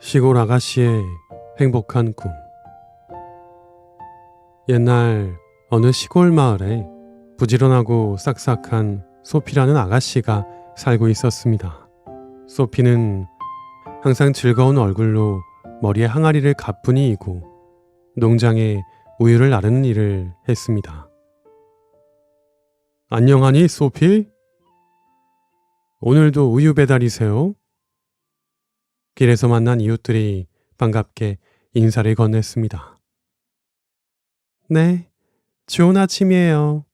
시골 아가씨의 행복한 꿈. 옛날 어느 시골 마을에 부지런하고 싹싹한 소피라는 아가씨가 살고 있었습니다. 소피는 항상 즐거운 얼굴로 머리에 항아리를 가뿐히 이고 농장에 우유를 나르는 일을 했습니다. 안녕하니, 소피? 오늘도 우유 배달이세요? 길에서 만난 이웃들이 반갑게 인사를 건넸습니다. 네, 좋은 아침이에요.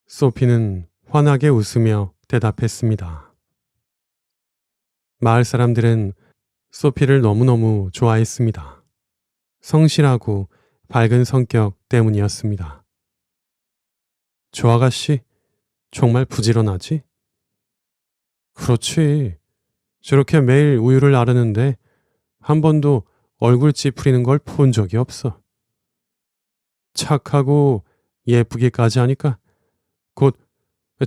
소피는 환하게 웃으며 대답했습니다. 마을 사람들은 소피를 너무너무 좋아했습니다. 성실하고 밝은 성격 때문이었습니다. 저 아가씨 정말 부지런하지? 그렇지. 저렇게 매일 우유를 나르는데 한 번도 얼굴 찌푸리는 걸 본 적이 없어. 착하고 예쁘기까지 하니까 곧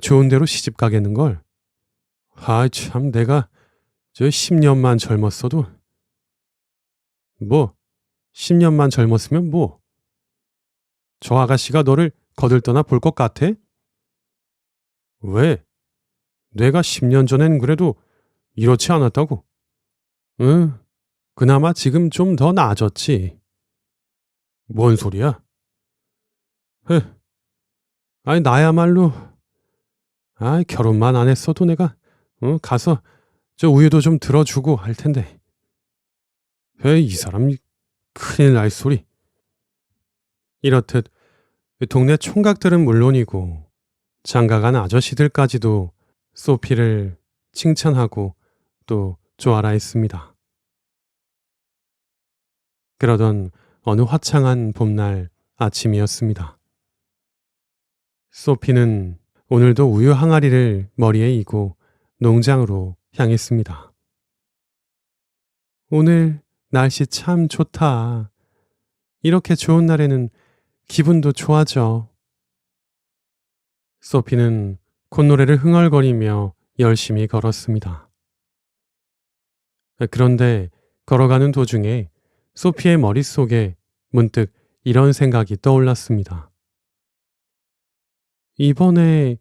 좋은 데로 시집 가겠는걸. 아이 참, 내가 저 10년만 젊었어도. 뭐 10년만 젊었으면 뭐? 저 아가씨가 너를 거들떠나 볼 것 같아? 왜? 내가 10년 전엔 그래도 이렇지 않았다고. 응, 그나마 지금 좀 더 나아졌지. 뭔 소리야? 헤, 아니 나야말로 결혼만 안 했어도 내가 가서 저 우유도 좀 들어주고 할 텐데. 왜 이 사람 큰일 날 소리. 이렇듯 동네 총각들은 물론이고 장가간 아저씨들까지도 소피를 칭찬하고 또 좋아라 했습니다. 그러던 어느 화창한 봄날 아침이었습니다. 소피는 오늘도 우유 항아리를 머리에 이고 농장으로 향했습니다. 오늘 날씨 참 좋다. 이렇게 좋은 날에는 기분도 좋아져. 소피는 콧노래를 흥얼거리며 열심히 걸었습니다. 그런데 걸어가는 도중에 소피의 머릿속에 문득 이런 생각이 떠올랐습니다. 이번에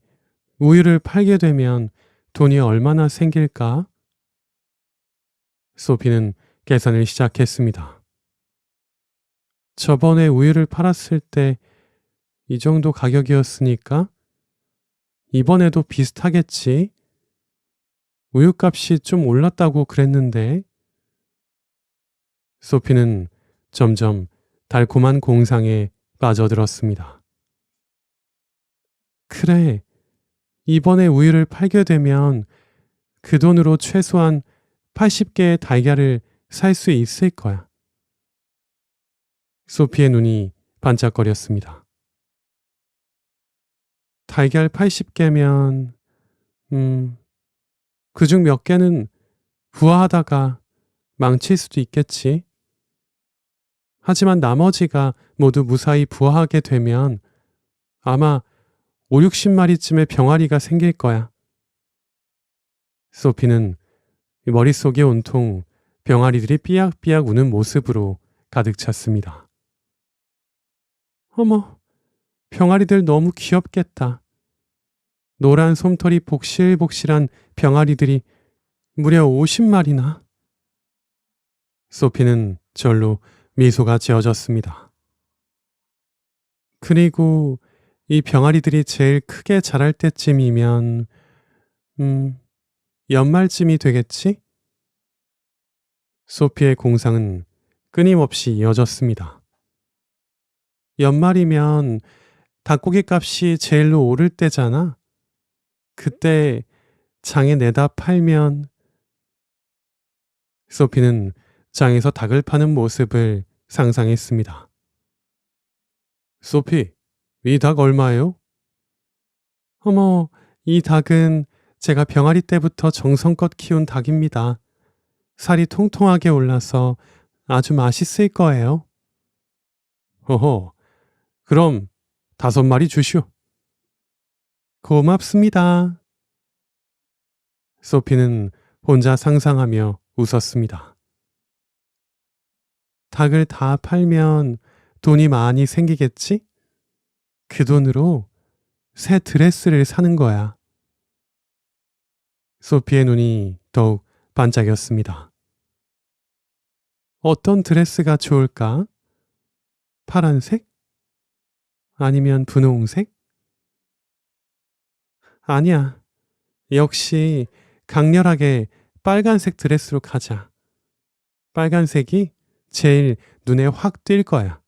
우유를 팔게 되면 돈이 얼마나 생길까? 소피는 계산을 시작했습니다. 저번에 우유를 팔았을 때 이 정도 가격이었으니까 이번에도 비슷하겠지? 우유값이 좀 올랐다고 그랬는데. 소피는 점점 달콤한 공상에 빠져들었습니다. 그래, 이번에 우유를 팔게 되면 그 돈으로 최소한 80개의 달걀을 살 수 있을 거야. 소피의 눈이 반짝거렸습니다. 달걀 80개면, 그중 몇 개는 부화하다가 망칠 수도 있겠지. 하지만 나머지가 모두 무사히 부화하게 되면 아마 5, 60마리쯤의 병아리가 생길 거야. 소피는 머릿속에 온통 병아리들이 삐약삐약 우는 모습으로 가득 찼습니다. 어머, 병아리들 너무 귀엽겠다. 노란 솜털이 복실복실한 병아리들이 무려 50마리나. 소피는 절로 미소가 지어졌습니다. 그리고 이 병아리들이 제일 크게 자랄 때쯤이면 연말쯤이 되겠지? 소피의 공상은 끊임없이 이어졌습니다. 연말이면 닭고기 값이 제일로 오를 때잖아. 그때 장에 내다 팔면. 소피는 장에서 닭을 파는 모습을 상상했습니다. 소피, 이 닭 얼마예요? 어머, 이 닭은 제가 병아리 때부터 정성껏 키운 닭입니다. 살이 통통하게 올라서 아주 맛있을 거예요. 허허, 그럼 5마리 주시오. 고맙습니다. 소피는 혼자 상상하며 웃었습니다. 닭을 다 팔면 돈이 많이 생기겠지? 그 돈으로 새 드레스를 사는 거야. 소피의 눈이 더욱 반짝였습니다. 어떤 드레스가 좋을까? 파란색? 아니면 분홍색? 아니야. 역시 강렬하게 빨간색 드레스로 가자. 빨간색이 제일 눈에 확 띌 거야.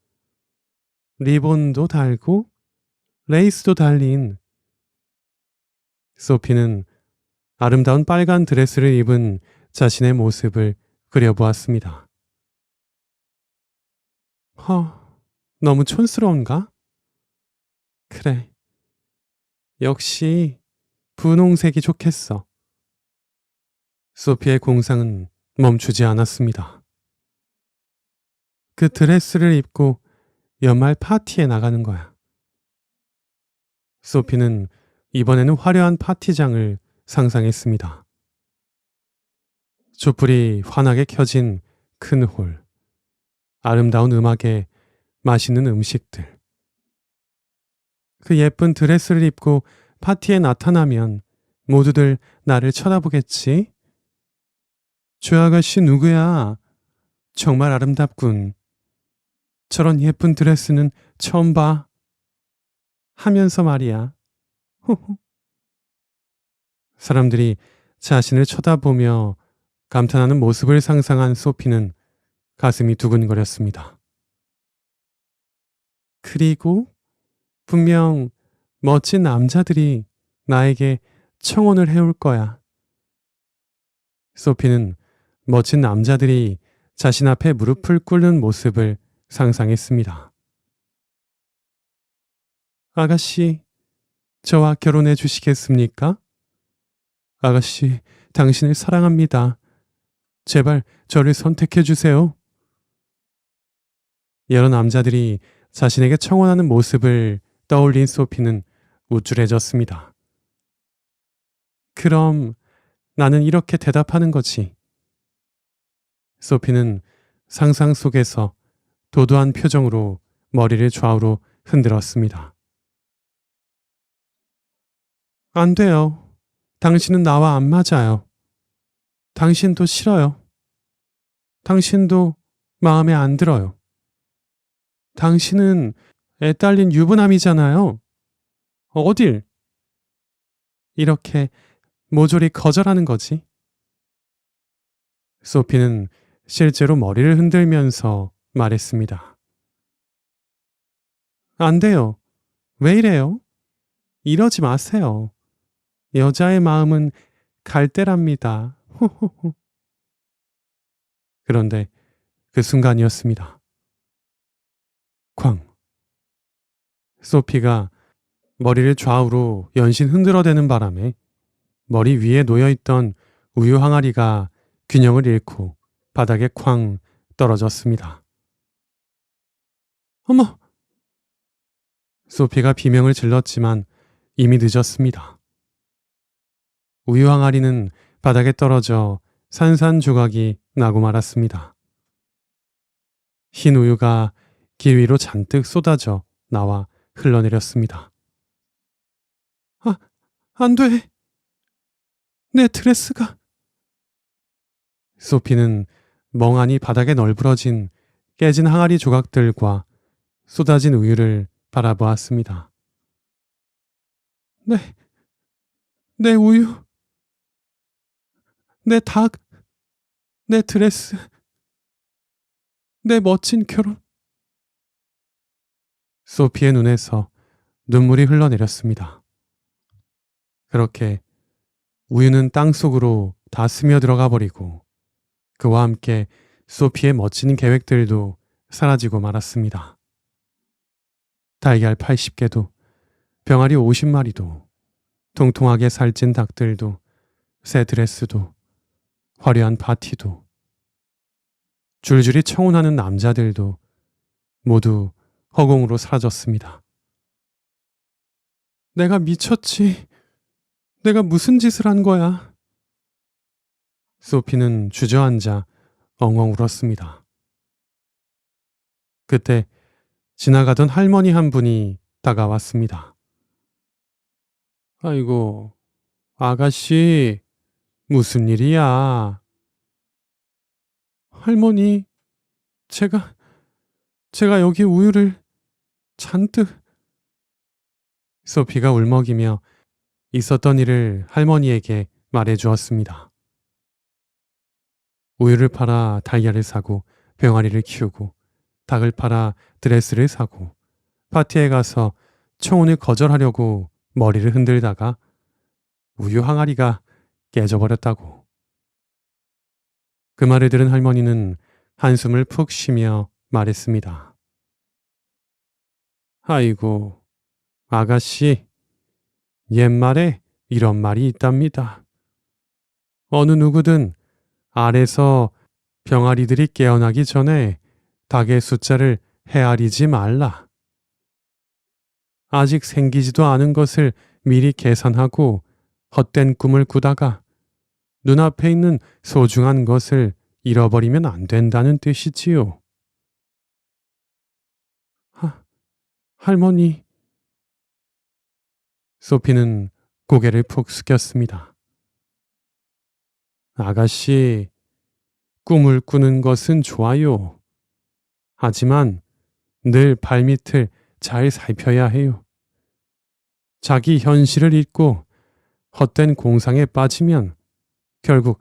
리본도 달고 레이스도 달린. 소피는 아름다운 빨간 드레스를 입은 자신의 모습을 그려보았습니다. 너무 촌스러운가? 그래. 역시 분홍색이 좋겠어. 소피의 공상은 멈추지 않았습니다. 그 드레스를 입고 연말 파티에 나가는 거야. 소피는 이번에는 화려한 파티장을 상상했습니다. 촛불이 환하게 켜진 큰 홀, 아름다운 음악에 맛있는 음식들. 그 예쁜 드레스를 입고 파티에 나타나면 모두들 나를 쳐다보겠지? 저 아가씨 누구야? 정말 아름답군. 저런 예쁜 드레스는 처음 봐. 하면서 말이야. 사람들이 자신을 쳐다보며 감탄하는 모습을 상상한 소피는 가슴이 두근거렸습니다. 그리고 분명 멋진 남자들이 나에게 청혼을 해올 거야. 소피는 멋진 남자들이 자신 앞에 무릎을 꿇는 모습을 상상했습니다. 아가씨, 저와 결혼해 주시겠습니까? 아가씨, 당신을 사랑합니다. 제발 저를 선택해 주세요. 여러 남자들이 자신에게 청혼하는 모습을 떠올린 소피는 우쭐해졌습니다. 그럼 나는 이렇게 대답하는 거지. 소피는 상상 속에서 도도한 표정으로 머리를 좌우로 흔들었습니다. 안 돼요. 당신은 나와 안 맞아요. 당신도 싫어요. 당신도 마음에 안 들어요. 당신은 애 딸린 유부남이잖아요. 어딜? 이렇게 모조리 거절하는 거지. 소피는 실제로 머리를 흔들면서 말했습니다. 안 돼요. 왜 이래요? 이러지 마세요. 여자의 마음은 갈대랍니다. 그런데 그 순간이었습니다. 쾅. 소피가 머리를 좌우로 연신 흔들어대는 바람에 머리 위에 놓여있던 우유 항아리가 균형을 잃고 바닥에 쾅 떨어졌습니다. 어머! 소피가 비명을 질렀지만 이미 늦었습니다. 우유 항아리는 바닥에 떨어져 산산조각이 나고 말았습니다. 흰 우유가 길 위로 잔뜩 쏟아져 나와 흘러내렸습니다. 안 돼! 내 드레스가! 소피는 멍하니 바닥에 널브러진 깨진 항아리 조각들과 쏟아진 우유를 바라보았습니다. 내 우유, 내 닭, 내 드레스, 내 멋진 결혼. 소피의 눈에서 눈물이 흘러내렸습니다. 그렇게 우유는 땅속으로 다 스며들어가 버리고 그와 함께 소피의 멋진 계획들도 사라지고 말았습니다. 달걀 80개도, 병아리 50마리도, 통통하게 살찐 닭들도, 새 드레스도, 화려한 파티도, 줄줄이 청혼하는 남자들도 모두 허공으로 사라졌습니다. 내가 미쳤지. 내가 무슨 짓을 한 거야? 소피는 주저앉아 엉엉 울었습니다. 그때 지나가던 할머니 한 분이 다가왔습니다. 아이고, 아가씨, 무슨 일이야? 할머니, 제가, 제가 여기 우유를 잔뜩. 소피가 울먹이며 있었던 일을 할머니에게 말해 주었습니다. 우유를 팔아 달걀을 사고 병아리를 키우고 닭을 팔아 드레스를 사고 파티에 가서 청혼을 거절하려고 머리를 흔들다가 우유 항아리가 깨져버렸다고. 그 말을 들은 할머니는 한숨을 푹 쉬며 말했습니다. 아이고, 아가씨, 옛말에 이런 말이 있답니다. 어느 누구든 알에서 병아리들이 깨어나기 전에 닭의 숫자를 헤아리지 말라. 아직 생기지도 않은 것을 미리 계산하고 헛된 꿈을 꾸다가 눈앞에 있는 소중한 것을 잃어버리면 안 된다는 뜻이지요. 할머니. 소피는 고개를 푹 숙였습니다. 아가씨, 꿈을 꾸는 것은 좋아요. 하지만 늘 발밑을 잘 살펴야 해요. 자기 현실을 잊고 헛된 공상에 빠지면 결국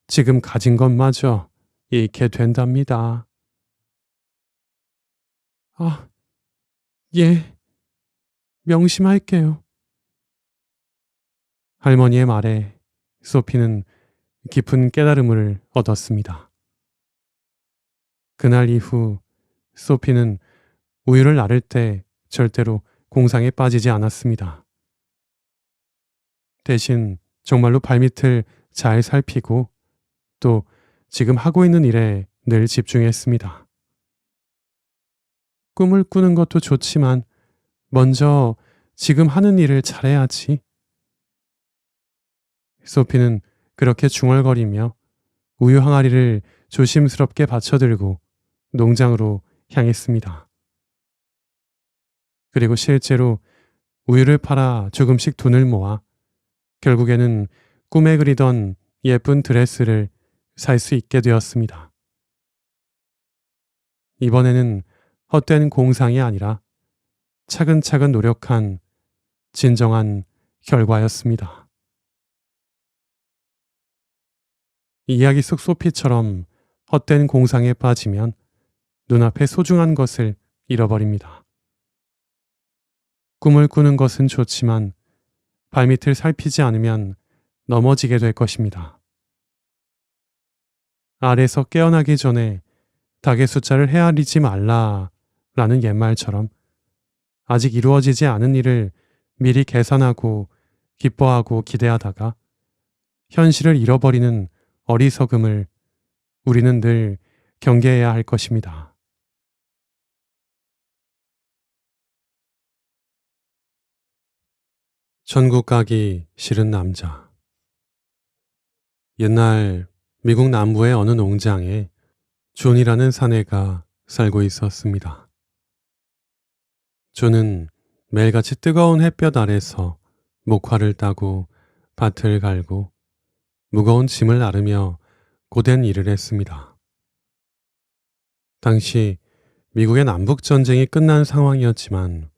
지금 가진 것마저 잃게 된답니다. 아, 예, 명심할게요. 할머니의 말에 소피는 깊은 깨달음을 얻었습니다. 그날 이후 소피는 우유를 나를 때 절대로 공상에 빠지지 않았습니다. 대신 정말로 발밑을 잘 살피고 또 지금 하고 있는 일에 늘 집중했습니다. 꿈을 꾸는 것도 좋지만 먼저 지금 하는 일을 잘해야지. 소피는 그렇게 중얼거리며 우유 항아리를 조심스럽게 받쳐들고 농장으로 향했습니다. 그리고 실제로 우유를 팔아 조금씩 돈을 모아 결국에는 꿈에 그리던 예쁜 드레스를 살 수 있게 되었습니다. 이번에는 헛된 공상이 아니라 차근차근 노력한 진정한 결과였습니다. 이야기 속 소피처럼 헛된 공상에 빠지면 눈앞에 소중한 것을 잃어버립니다. 꿈을 꾸는 것은 좋지만 발밑을 살피지 않으면 넘어지게 될 것입니다. 알에서 깨어나기 전에 닭의 숫자를 헤아리지 말라 라는 옛말처럼 아직 이루어지지 않은 일을 미리 계산하고 기뻐하고 기대하다가 현실을 잃어버리는 어리석음을 우리는 늘 경계해야 할 것입니다. 천국 가기 싫은 남자. 옛날 미국 남부의 어느 농장에 존이라는 사내가 살고 있었습니다. 존은 매일같이 뜨거운 햇볕 아래서 목화를 따고 밭을 갈고 무거운 짐을 나르며 고된 일을 했습니다. 당시 미국의 남북전쟁이 끝난 상황이었지만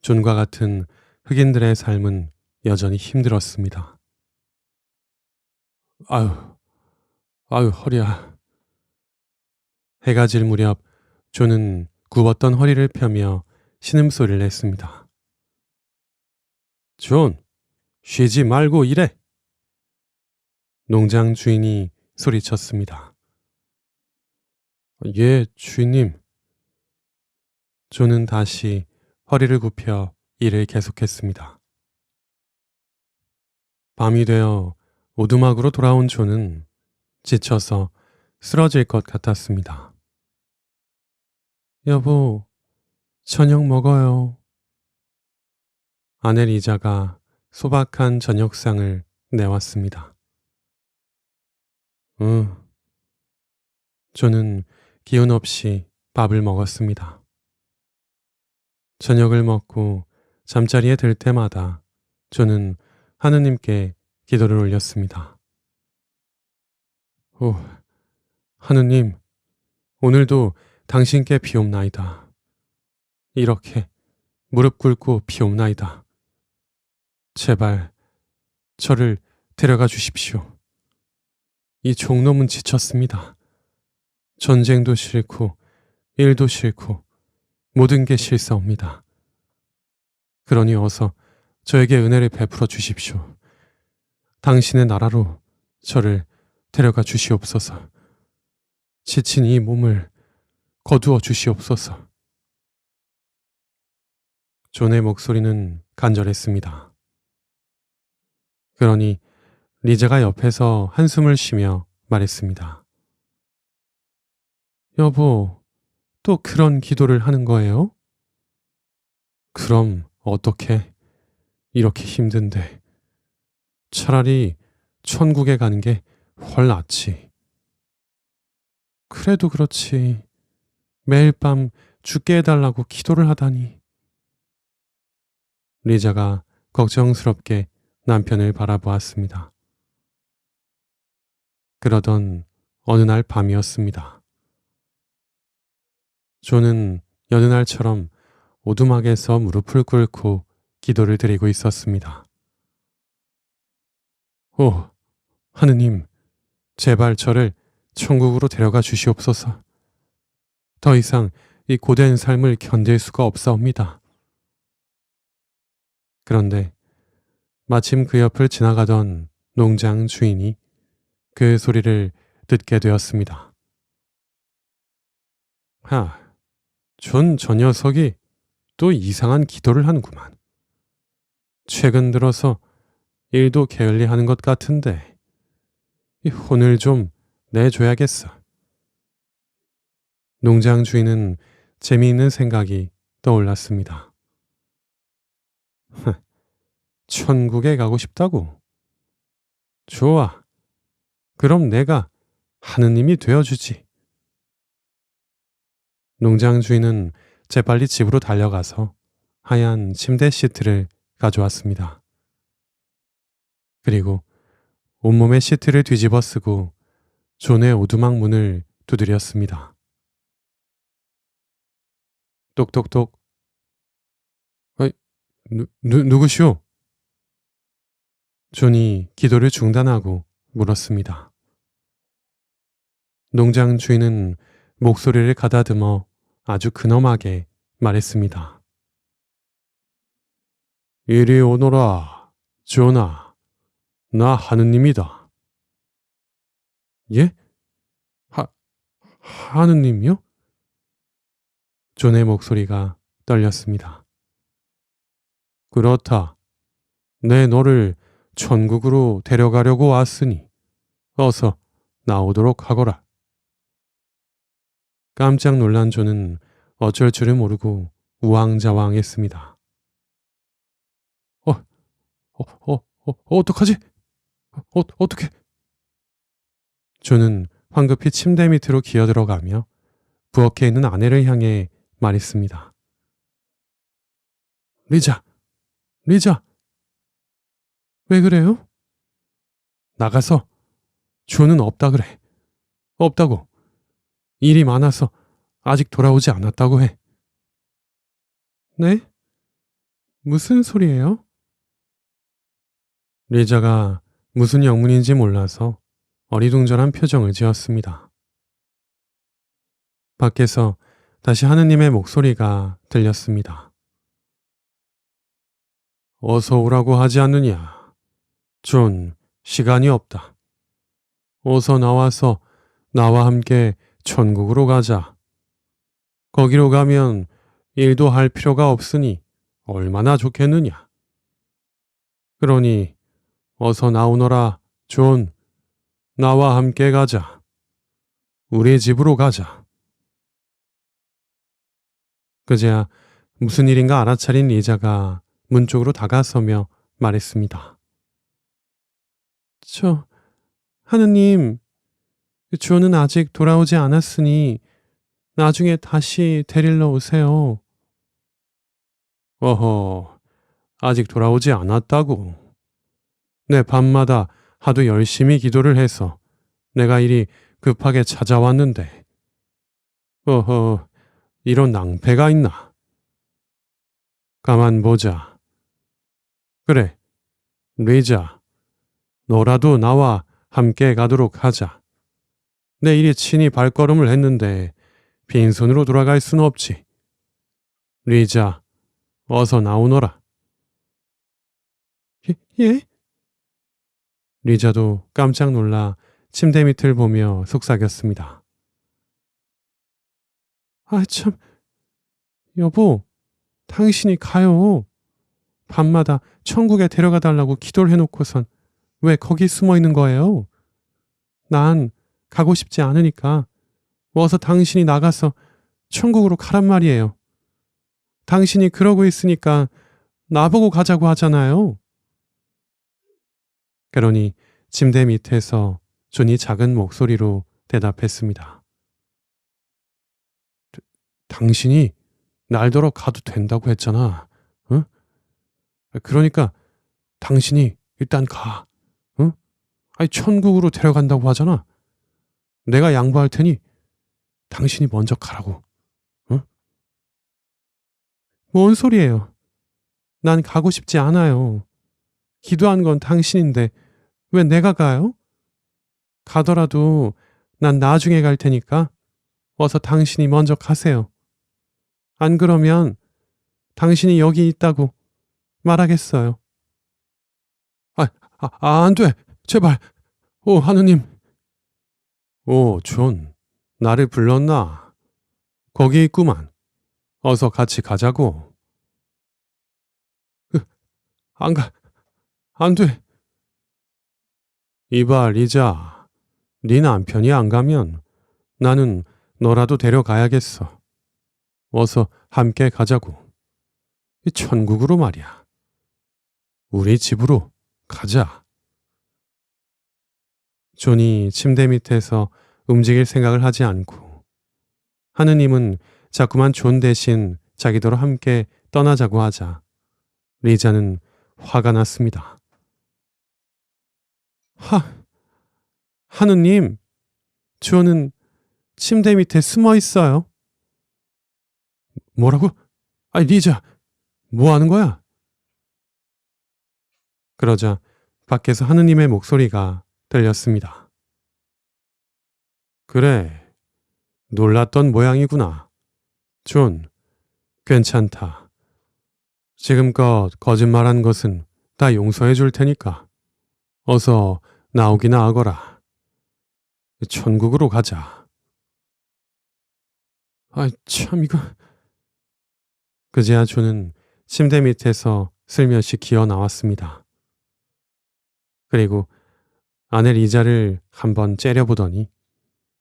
존과 같은 흑인들의 삶은 여전히 힘들었습니다. 아유, 허리야. 해가 질 무렵 존은 굽었던 허리를 펴며 신음소리를 냈습니다. 존, 쉬지 말고 일해! 농장 주인이 소리쳤습니다. 예, 주인님. 존은 다시 허리를 굽혀 일을 계속했습니다. 밤이 되어 오두막으로 돌아온 존은 지쳐서 쓰러질 것 같았습니다. 여보, 저녁 먹어요. 아내 리자가 소박한 저녁상을 내왔습니다. 응. 존은 기운 없이 밥을 먹었습니다. 저녁을 먹고 잠자리에 들 때마다 저는 하느님께 기도를 올렸습니다. 오, 하느님, 오늘도 당신께 비옵나이다. 이렇게 무릎 꿇고 비옵나이다. 제발 저를 데려가 주십시오. 이 종놈은 지쳤습니다. 전쟁도 싫고 일도 싫고 모든 게 싫사옵니다. 그러니 어서 저에게 은혜를 베풀어 주십시오. 당신의 나라로 저를 데려가 주시옵소서. 지친 이 몸을 거두어 주시옵소서. 존의 목소리는 간절했습니다. 그러니 리자가 옆에서 한숨을 쉬며 말했습니다. 여보, 또 그런 기도를 하는 거예요? 그럼 어떻게 이렇게 힘든데 차라리 천국에 가는 게 훨 낫지. 그래도 그렇지. 매일 밤 죽게 해달라고 기도를 하다니. 리자가 걱정스럽게 남편을 바라보았습니다. 그러던 어느 날 밤이었습니다. 존은 여느 날처럼 오두막에서 무릎을 꿇고 기도를 드리고 있었습니다. 오, 하느님, 제발 저를 천국으로 데려가 주시옵소서. 더 이상 이 고된 삶을 견딜 수가 없사옵니다. 그런데 마침 그 옆을 지나가던 농장 주인이 그 소리를 듣게 되었습니다. 존 저 녀석이 또 이상한 기도를 하는구만. 최근 들어서 일도 게을리하는 것 같은데 이 혼을 좀 내줘야겠어. 농장 주인은 재미있는 생각이 떠올랐습니다. 천국에 가고 싶다고? 좋아. 그럼 내가 하느님이 되어주지. 농장 주인은 재빨리 집으로 달려가서 하얀 침대 시트를 가져왔습니다. 그리고 온몸에 시트를 뒤집어 쓰고 존의 오두막 문을 두드렸습니다. 똑똑똑. 누구시오? 존이 기도를 중단하고 물었습니다. 농장 주인은 목소리를 가다듬어 아주 근엄하게 말했습니다. 이리 오너라, 존아. 나 하느님이다. 예? 하느님이요? 존의 목소리가 떨렸습니다. 그렇다. 내 너를 천국으로 데려가려고 왔으니 어서 나오도록 하거라. 깜짝 놀란 존은 어쩔 줄을 모르고 우왕좌왕했습니다. 어떡하지? 어떻게? 존은 황급히 침대 밑으로 기어들어가며 부엌에 있는 아내를 향해 말했습니다. 리자! 왜 그래요? 나가서 존은 없다 그래. 없다고. 일이 많아서 아직 돌아오지 않았다고 해. 네? 무슨 소리예요? 리자가 무슨 영문인지 몰라서 어리둥절한 표정을 지었습니다. 밖에서 다시 하느님의 목소리가 들렸습니다. 어서 오라고 하지 않느냐. 존, 시간이 없다. 어서 나와서 나와 함께 천국으로 가자. 거기로 가면 일도 할 필요가 없으니 얼마나 좋겠느냐. 그러니 어서 나오너라, 존. 나와 함께 가자. 우리 집으로 가자. 그제야 무슨 일인가 알아차린 리자가 문 쪽으로 다가서며 말했습니다. 하느님, 존은 아직 돌아오지 않았으니 나중에 다시 데리러 오세요. 어허, 아직 돌아오지 않았다고. 내 밤마다 하도 열심히 기도를 해서 내가 이리 급하게 찾아왔는데. 어허, 이런 낭패가 있나? 가만 보자. 그래, 리자, 너라도 나와 함께 가도록 하자. 내 이리 친히 발걸음을 했는데 빈손으로 돌아갈 순 없지. 리자, 어서 나오너라. 예? 리자도 깜짝 놀라 침대 밑을 보며 속삭였습니다. 아, 참. 여보, 당신이 가요. 밤마다 천국에 데려가 달라고 기도를 해놓고선 왜 거기 숨어 있는 거예요? 난 가고 싶지 않으니까 어서 당신이 나가서 천국으로 가란 말이에요. 당신이 그러고 있으니까 나보고 가자고 하잖아요. 그러니 침대 밑에서 존이 작은 목소리로 대답했습니다. 당신이 날더러 가도 된다고 했잖아. 응? 그러니까 당신이 일단 가. 응? 아니 천국으로 데려간다고 하잖아. 내가 양보할 테니 당신이 먼저 가라고. 응? 뭔 소리예요? 난 가고 싶지 않아요. 기도한 건 당신인데 왜 내가 가요? 가더라도 난 나중에 갈 테니까 어서 당신이 먼저 가세요. 안 그러면 당신이 여기 있다고 말하겠어요. 안 돼. 제발. 오, 하느님. 오, 존. 나를 불렀나? 거기 있구만. 어서 같이 가자고. 안 가. 안 돼. 이봐, 리자. 네 남편이 안 가면 나는 너라도 데려가야겠어. 어서 함께 가자고. 천국으로 말이야. 우리 집으로 가자. 존이 침대 밑에서 움직일 생각을 하지 않고 하느님은 자꾸만 존 대신 자기더러 함께 떠나자고 하자 리자는 화가 났습니다. 하느님, 존은 침대 밑에 숨어 있어요. 뭐라고? 리자, 뭐 하는 거야? 그러자 밖에서 하느님의 목소리가 들렸습니다. 그래, 놀랐던 모양이구나. 존, 괜찮다. 지금껏 거짓말한 것은 다 용서해 줄 테니까 어서 나오기나 하거라. 천국으로 가자. 참 이거. 그제야 존은 침대 밑에서 슬며시 기어 나왔습니다. 그리고 아내 리자를 한번 째려보더니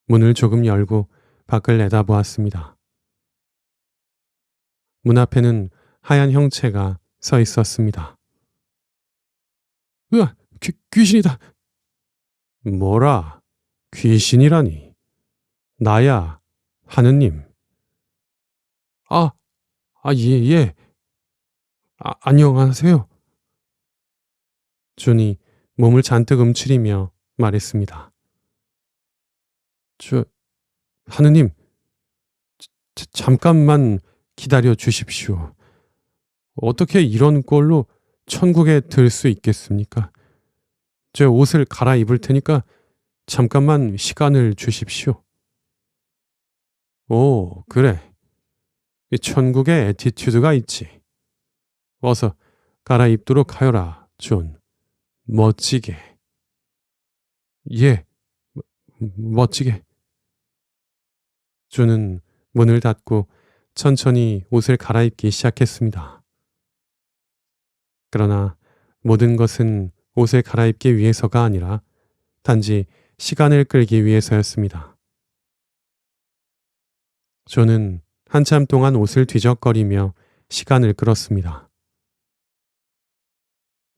문을 조금 열고 밖을 내다보았습니다. 문 앞에는 하얀 형체가 서 있었습니다. 으아, 귀신이다. 뭐라? 귀신이라니. 나야, 하느님. 예. 안녕하세요. 존이 몸을 잔뜩 움츠리며 말했습니다. 하느님, 잠깐만 기다려 주십시오. 어떻게 이런 꼴로 천국에 들 수 있겠습니까? 제 옷을 갈아입을 테니까 잠깐만 시간을 주십시오. 오, 그래. 천국에 애티튜드가 있지. 어서 갈아입도록 하여라, 존. 멋지게. 예, 멋지게. 존은 문을 닫고 천천히 옷을 갈아입기 시작했습니다. 그러나 모든 것은 옷을 갈아입기 위해서가 아니라 단지 시간을 끌기 위해서였습니다. 존은 한참 동안 옷을 뒤적거리며 시간을 끌었습니다.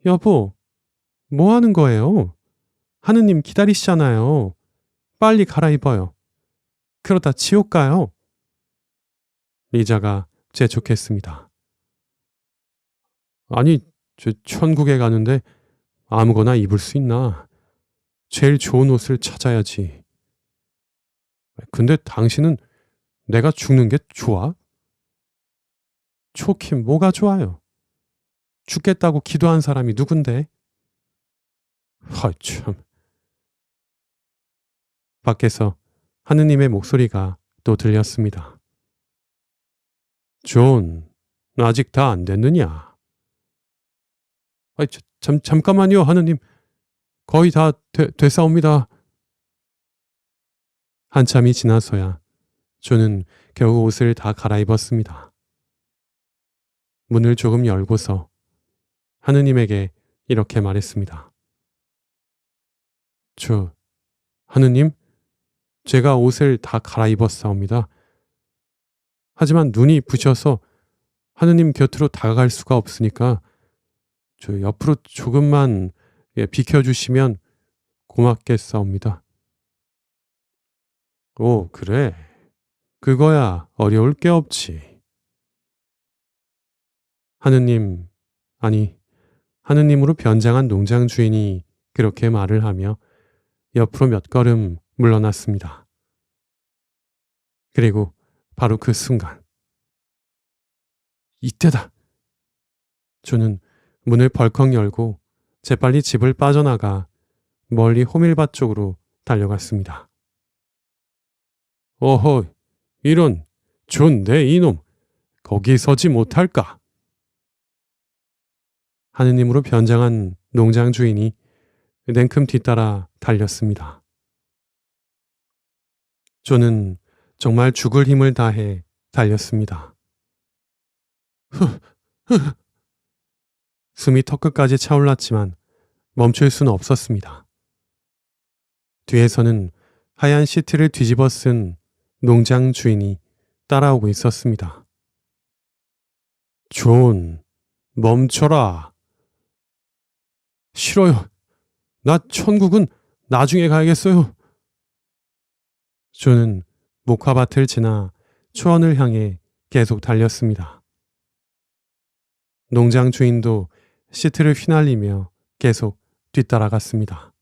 여보, 뭐 하는 거예요? 하느님 기다리시잖아요. 빨리 갈아입어요. 그러다 지옥 가요. 리자가 재촉했습니다. 아니, 저 천국에 가는데 아무거나 입을 수 있나? 제일 좋은 옷을 찾아야지. 근데 당신은 내가 죽는 게 좋아? 좋긴 뭐가 좋아요? 죽겠다고 기도한 사람이 누군데? 하 참. 밖에서 하느님의 목소리가 또 들렸습니다. 존, 아직 다 안 됐느냐? 잠깐만요, 하느님. 거의 다 됐사옵니다. 한참이 지나서야 존은 겨우 옷을 다 갈아입었습니다. 문을 조금 열고서 하느님에게 이렇게 말했습니다. 하느님, 제가 옷을 다 갈아입었사옵니다. 하지만 눈이 부셔서 하느님 곁으로 다가갈 수가 없으니까 저 옆으로 조금만 비켜주시면 고맙겠사옵니다. 오, 그래. 그거야 어려울 게 없지. 하느님으로 변장한 농장 주인이 그렇게 말을 하며 옆으로 몇 걸음 물러났습니다. 그리고 바로 그 순간, 이때다! 저는 문을 벌컥 열고 재빨리 집을 빠져나가 멀리 호밀밭 쪽으로 달려갔습니다. 어허, 이런, 존내 이놈, 거기 서지 못할까? 하느님으로 변장한 농장 주인이 냉큼 뒤따라 달렸습니다. 저는 정말 죽을 힘을 다해 달렸습니다. 숨이 턱끝까지 차올랐지만 멈출 수는 없었습니다. 뒤에서는 하얀 시트를 뒤집어 쓴 농장 주인이 따라오고 있었습니다. 존, 멈춰라. 싫어요. 나 천국은 나중에 가야겠어요. 존은 목화밭을 지나 초원을 향해 계속 달렸습니다. 농장 주인도 시트를 휘날리며 계속 뒤따라갔습니다.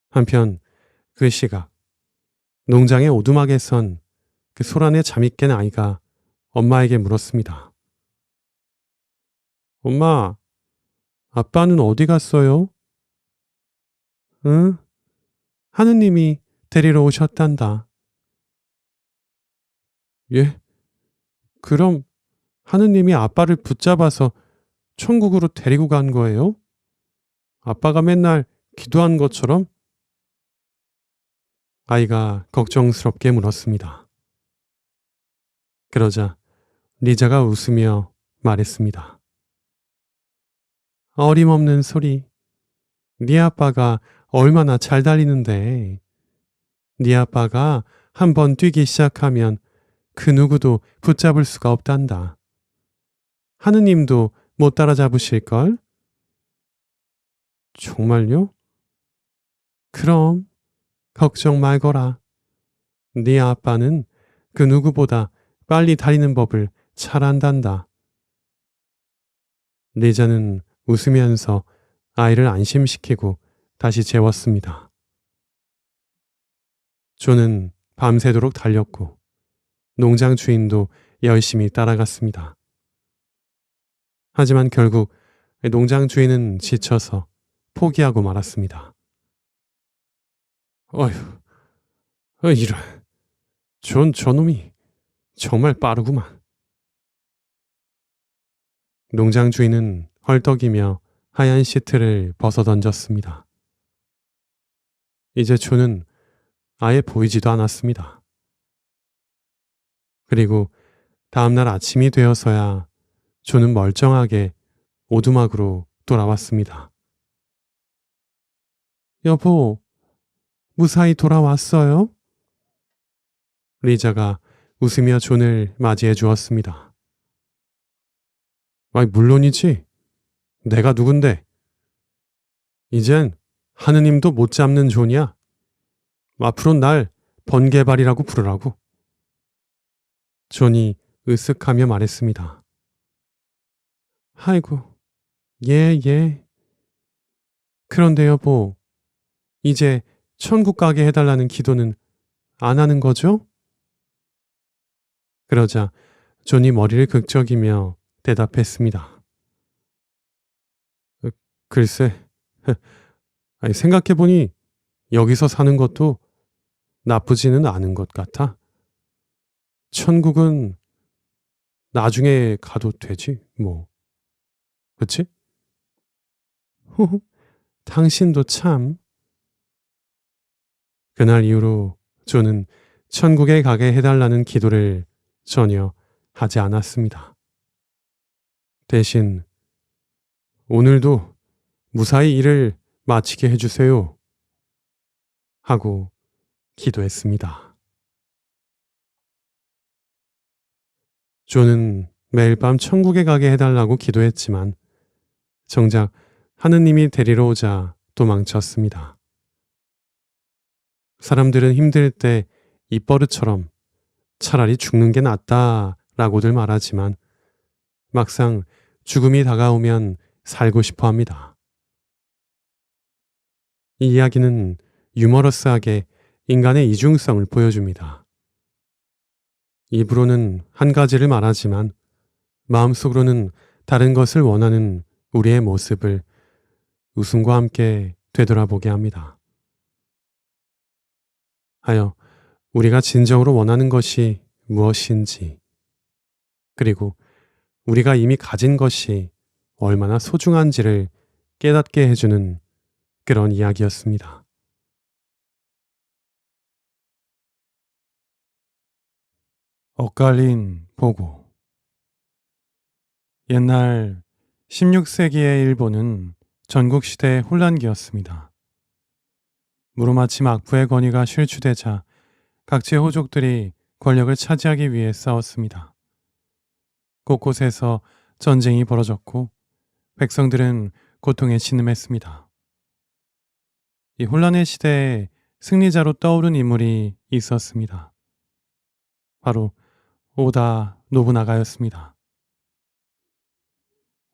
한편 그 시각, 농장의 오두막에 선 그 소란에 잠이 깬 아이가 엄마에게 물었습니다. 엄마, 아빠는 어디 갔어요? 응? 하느님이 데리러 오셨단다. 예? 그럼 하느님이 아빠를 붙잡아서 천국으로 데리고 간 거예요? 아빠가 맨날 기도한 것처럼? 아이가 걱정스럽게 물었습니다. 그러자 리자가 웃으며 말했습니다. 어림없는 소리. 네 아빠가 얼마나 잘 달리는데. 네 아빠가 한번 뛰기 시작하면 그 누구도 붙잡을 수가 없단다. 하느님도 못 따라잡으실걸? 정말요? 그럼 걱정 말거라. 네 아빠는 그 누구보다 빨리 달리는 법을 잘 안단다. 리자는 웃으면서 아이를 안심시키고 다시 재웠습니다. 존은 밤새도록 달렸고 농장 주인도 열심히 따라갔습니다. 하지만 결국 농장 주인은 지쳐서 포기하고 말았습니다. 어휴, 이런. 저놈이 정말 빠르구만. 농장 주인은 헐떡이며 하얀 시트를 벗어던졌습니다. 이제 존은 아예 보이지도 않았습니다. 그리고 다음날 아침이 되어서야 존은 멀쩡하게 오두막으로 돌아왔습니다. 여보, 무사히 돌아왔어요? 리자가 웃으며 존을 맞이해 주었습니다. 물론이지. 내가 누군데? 이젠 하느님도 못 잡는 존이야. 앞으로 날 번개발이라고 부르라고. 존이 으쓱하며 말했습니다. 아이고, 예, 예. 그런데 여보, 이제 천국 가게 해달라는 기도는 안 하는 거죠? 그러자 존이 머리를 극적이며 대답했습니다. 글쎄, 아니, 생각해보니 여기서 사는 것도 나쁘지는 않은 것 같아. 천국은 나중에 가도 되지, 뭐. 그치? 당신도 참. 그날 이후로 존은 천국에 가게 해달라는 기도를 전혀 하지 않았습니다. 대신 오늘도 무사히 일을 마치게 해주세요 하고 기도했습니다. 존은 매일 밤 천국에 가게 해달라고 기도했지만 정작 하느님이 데리러 오자 도망쳤습니다. 사람들은 힘들 때 입버릇처럼 차라리 죽는 게 낫다라고들 말하지만 막상 죽음이 다가오면 살고 싶어 합니다. 이 이야기는 유머러스하게 인간의 이중성을 보여줍니다. 입으로는 한 가지를 말하지만 마음속으로는 다른 것을 원하는 우리의 모습을 웃음과 함께 되돌아보게 합니다. 하여 우리가 진정으로 원하는 것이 무엇인지, 그리고 우리가 이미 가진 것이 얼마나 소중한지를 깨닫게 해주는 그런 이야기였습니다. 엇갈린 보고. 옛날 16세기의 일본은 전국시대의 혼란기였습니다. 무르마치 막부의 권위가 실추되자 각지의 호족들이 권력을 차지하기 위해 싸웠습니다. 곳곳에서 전쟁이 벌어졌고 백성들은 고통에 신음했습니다. 이 혼란의 시대에 승리자로 떠오른 인물이 있었습니다. 바로 오다 노부나가였습니다.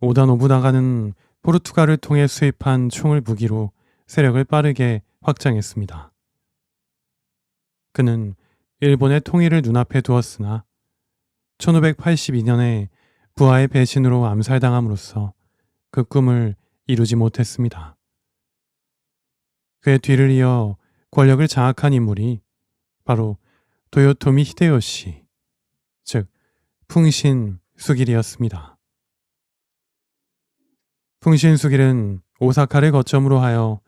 오다 노부나가는 포르투갈을 통해 수입한 총을 무기로 세력을 빠르게 확장했습니다. 그는 일본의 통일을 눈앞에 두었으나 1582년에 부하의 배신으로 암살당함으로써 그 꿈을 이루지 못했습니다. 그의 뒤를 이어 권력을 장악한 인물이 바로 도요토미 히데요시, 즉 풍신 수길이었습니다. 풍신 수길은 오사카를 거점으로 하여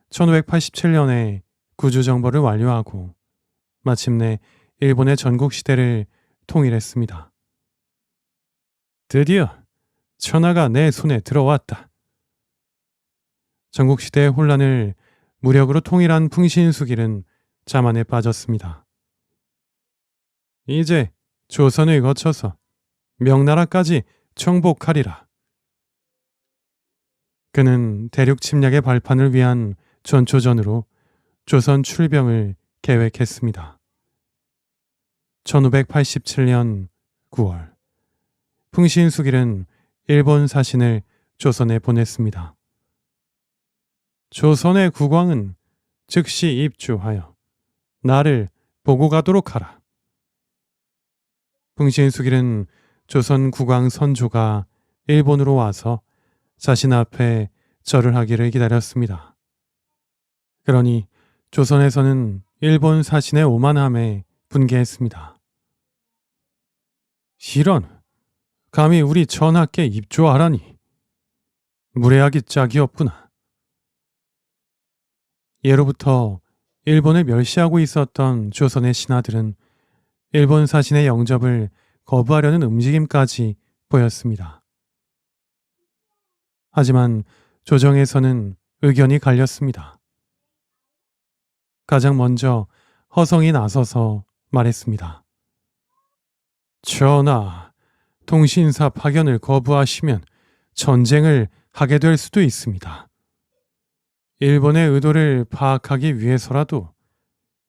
1587년에 구주 정벌을 완료하고 마침내 일본의 전국 시대를 통일했습니다. 드디어 천하가 내 손에 들어왔다. 전국 시대의 혼란을 무력으로 통일한 풍신수길은 자만에 빠졌습니다. 이제 조선을 거쳐서 명나라까지 정복하리라. 그는 대륙 침략의 발판을 위한 전초전으로 조선 출병을 계획했습니다. 1587년 9월 풍신수길은 일본 사신을 조선에 보냈습니다. 조선의 국왕은 즉시 입주하여 나를 보고 가도록 하라. 풍신수길은 조선 국왕 선조가 일본으로 와서 자신 앞에 절을 하기를 기다렸습니다. 그러니 조선에서는 일본 사신의 오만함에 분개했습니다. 이런, 감히 우리 전하께 입조하라니. 무례하기 짝이 없구나. 예로부터 일본을 멸시하고 있었던 조선의 신하들은 일본 사신의 영접을 거부하려는 움직임까지 보였습니다. 하지만 조정에서는 의견이 갈렸습니다. 가장 먼저 허성이 나서서 말했습니다. 전하, 통신사 파견을 거부하시면 전쟁을 하게 될 수도 있습니다. 일본의 의도를 파악하기 위해서라도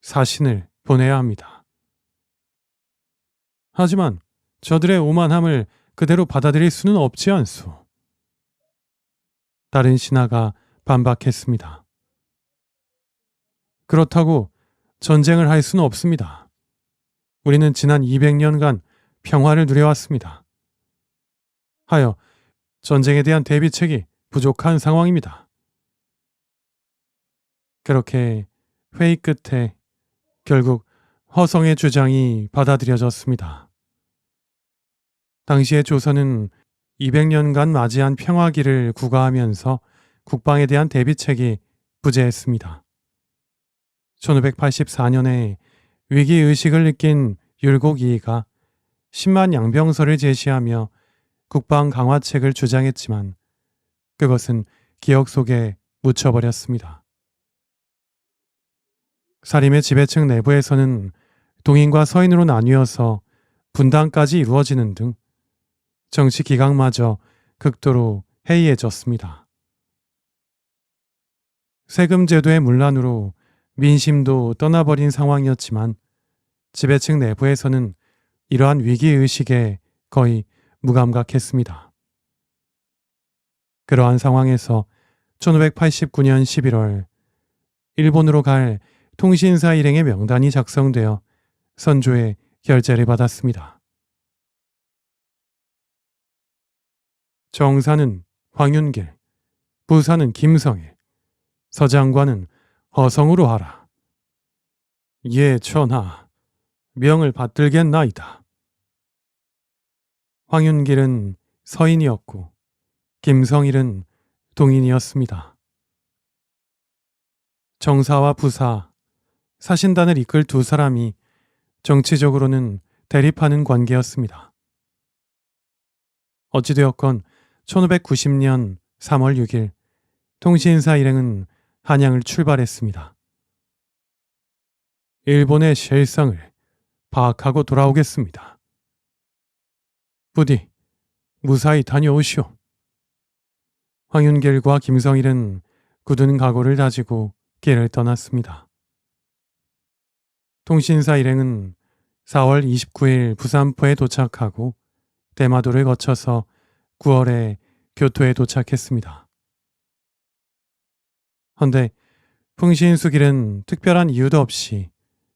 사신을 보내야 합니다. 하지만 저들의 오만함을 그대로 받아들일 수는 없지 않소. 다른 신하가 반박했습니다. 그렇다고 전쟁을 할 수는 없습니다. 우리는 지난 200년간 평화를 누려왔습니다. 하여 전쟁에 대한 대비책이 부족한 상황입니다. 그렇게 회의 끝에 결국 허성의 주장이 받아들여졌습니다. 당시의 조선은 200년간 맞이한 평화기를 구가하면서 국방에 대한 대비책이 부재했습니다. 1584년에 위기의식을 느낀 율곡 이이가 10만 양병설을 제시하며 국방 강화책을 주장했지만 그것은 기억 속에 묻혀버렸습니다. 사림의 지배층 내부에서는 동인과 서인으로 나뉘어서 분당까지 이루어지는 등 정치 기강마저 극도로 해이해졌습니다. 세금 제도의 문란으로 민심도 떠나버린 상황이었지만 지배층 내부에서는 이러한 위기의식에 거의 무감각했습니다. 그러한 상황에서 1589년 11월 일본으로 갈 통신사 일행의 명단이 작성되어 선조의 결재를 받았습니다. 정사는 황윤길, 부사는 김성일, 서장관은 허성으로 하라. 예, 전하, 명을 받들겠나이다. 황윤길은 서인이었고 김성일은 동인이었습니다. 정사와 부사, 사신단을 이끌 두 사람이 정치적으로는 대립하는 관계였습니다. 어찌되었건 1590년 3월 6일 통신사 일행은 한양을 출발했습니다. 일본의 실상을 파악하고 돌아오겠습니다. 부디 무사히 다녀오시오. 황윤길과 김성일은 굳은 각오를 다지고 길을 떠났습니다. 통신사 일행은 4월 29일 부산포에 도착하고 대마도를 거쳐서 9월에 교토에 도착했습니다. 헌데 풍신수길은 특별한 이유도 없이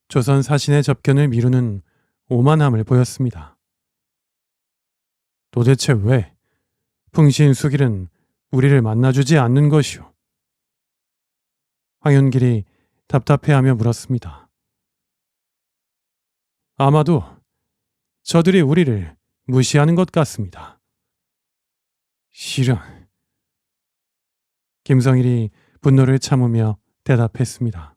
조선 사신의 접견을 미루는 오만함을 보였습니다. 도대체 왜 풍신수길은 우리를 만나주지 않는 것이오? 황윤길이 답답해하며 물었습니다. 아마도 저들이 우리를 무시하는 것 같습니다. 실은 김성일이 분노를 참으며 대답했습니다.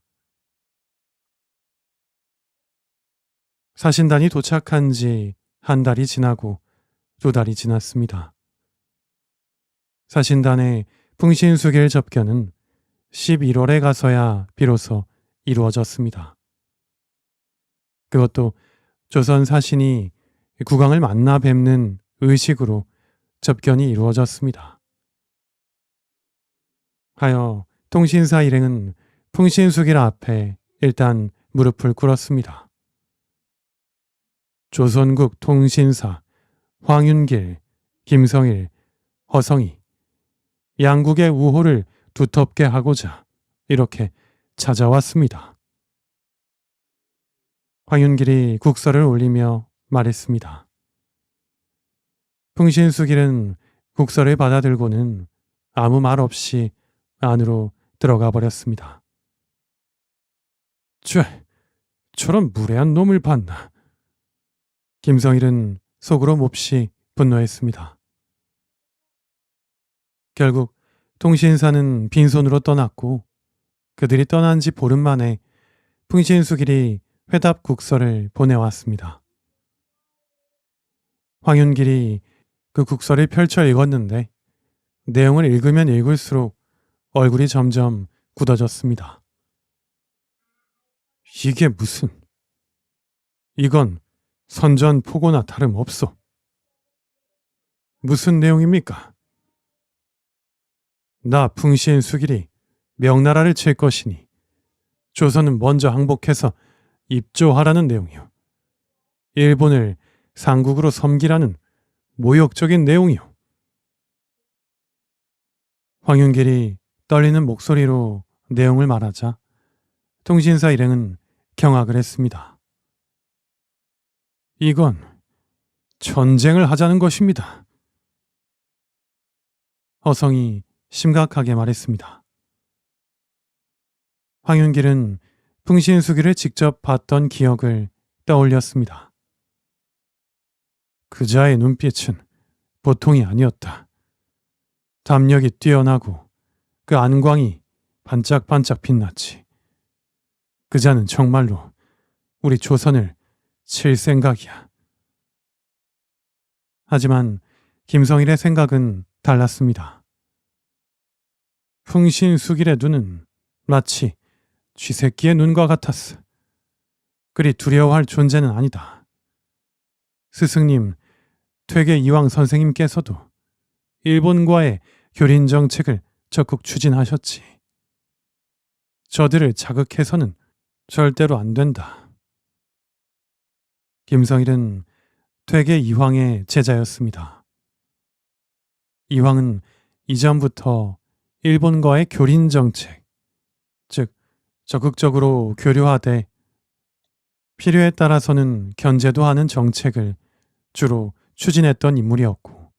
사신단이 도착한 지 한 달이 지나고 두 달이 지났습니다. 사신단의 풍신수길 접견은 11월에 가서야 비로소 이루어졌습니다. 그것도 조선 사신이 국왕을 만나 뵙는 의식으로 접견이 이루어졌습니다. 하여 통신사 일행은 풍신수길 앞에 일단 무릎을 꿇었습니다. 조선국 통신사 황윤길, 김성일, 허성이 양국의 우호를 두텁게 하고자 이렇게 찾아왔습니다. 황윤길이 국서를 올리며 말했습니다. 풍신수길은 국서를 받아들고는 아무 말 없이 안으로 들어가 버렸습니다. 저런 무례한 놈을 봤나. 김성일은 속으로 몹시 분노했습니다. 결국 통신사는 빈손으로 떠났고 그들이 떠난 지 보름 만에 풍신수길이 회답 국서를 보내왔습니다. 황윤길이 그 국서를 펼쳐 읽었는데 내용을 읽으면 읽을수록 얼굴이 점점 굳어졌습니다. 이게 무슨... 이건 선전포고나 다름없소. 무슨 내용입니까? 나 풍신수길이 명나라를 칠 것이니 조선은 먼저 항복해서 입조하라는 내용이요. 일본을 상국으로 섬기라는 모욕적인 내용이요. 황윤길이 떨리는 목소리로 내용을 말하자 통신사 일행은 경악을 했습니다. 이건 전쟁을 하자는 것입니다. 허성이 심각하게 말했습니다. 황윤길은 풍신수기를 직접 봤던 기억을 떠올렸습니다. 그자의 눈빛은 보통이 아니었다. 담력이 뛰어나고 그 안광이 반짝반짝 빛났지. 그자는 정말로 우리 조선을 칠 생각이야. 하지만 김성일의 생각은 달랐습니다. 풍신수길의 눈은 마치 쥐새끼의 눈과 같았어. 그리 두려워할 존재는 아니다. 스승님, 퇴계 이황 선생님께서도 일본과의 교린 정책을 적극 추진하셨지. 저들을 자극해서는 절대로 안 된다. 김성일은 퇴계 이황의 제자였습니다. 이황은 이전부터 일본과의 교린 정책, 즉 적극적으로 교류하되 필요에 따라서는 견제도 하는 정책을 주로 추진했던 인물이었고,